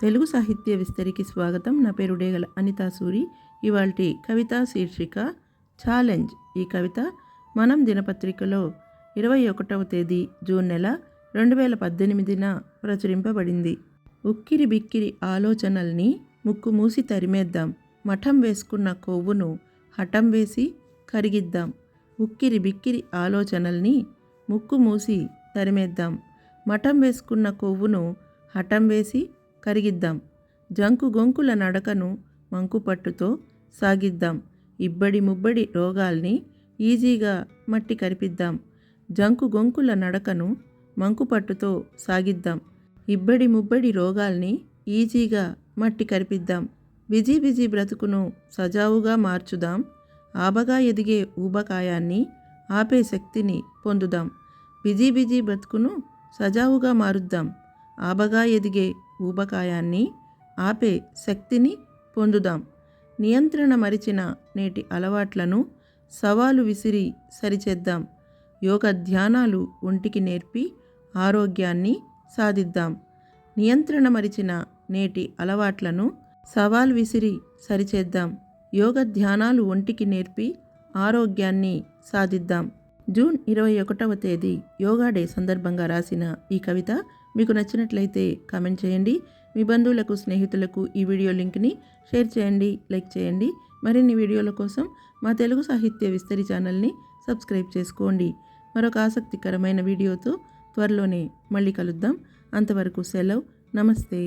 తెలుగు సాహిత్య విస్తరికి స్వాగతం. నా పేరు డేగల అనితా సూరి. ఇవాల్టి కవిత శీర్షిక ఛాలెంజ్. ఈ కవిత మనం దినపత్రికలో 21వ తేదీ జూన్ నెల 2018న ప్రచురింపబడింది. ఉక్కిరి బిక్కిరి ఆలోచనల్ని ముక్కు మూసి తరిమేద్దాం, మఠం వేసుకున్న కొవ్వును హఠం వేసి కరిగిద్దాం. ఉక్కిరి బిక్కిరి ఆలోచనల్ని ముక్కు మూసి తరిమేద్దాం, మఠం వేసుకున్న కొవ్వును హఠం వేసి కరిగిద్దాం. జంకు గొంకుల నడకను మంకుపట్టుతో సాగిద్దాం, ఇబ్బడి ముబ్బడి రోగాల్ని ఈజీగా మట్టి కరిపిద్దాం. జంకు గొంకుల నడకను మంకుపట్టుతో సాగిద్దాం, ఇబ్బడి ముబ్బడి రోగాల్ని ఈజీగా మట్టి కరిపిద్దాం. బిజీ బిజీ బ్రతుకును సజావుగా మార్చుదాం, ఆబగా ఎదిగే ఊబకాయాన్ని ఆపే శక్తిని పొందుదాం. బిజీ బిజీ బ్రతుకును సజావుగా మారుద్దాం, ఆబగా ఎదిగే ఊబకాయాన్ని ఆపే శక్తిని పొందుదాం. నియంత్రణ మరిచిన నేటి అలవాట్లను సవాలు విసిరి సరిచేద్దాం. యోగ ధ్యానాలు ఒంటికి నేర్పి ఆరోగ్యాన్ని సాధిద్దాం. నియంత్రణ మరిచిన నేటి అలవాట్లను సవాలు విసిరి సరిచేద్దాం. యోగ ధ్యానాలు ఒంటికి నేర్పి ఆరోగ్యాన్ని సాధిద్దాం. జూన్ 21వ తేదీ యోగా డే సందర్భంగా రాసిన ఈ కవిత మీకు నచ్చినట్లయితే కామెంట్ చేయండి. మీ బంధువులకు, స్నేహితులకు ఈ వీడియో లింక్ని షేర్ చేయండి, లైక్ చేయండి. మరిన్ని వీడియోల కోసం మా తెలుగు సాహిత్య విస్తరి ఛానల్ని సబ్స్క్రైబ్ చేసుకోండి. మరొక ఆసక్తికరమైన వీడియోతో త్వరలోనే మళ్ళీ కలుద్దాం. అంతవరకు సెలవు. నమస్తే.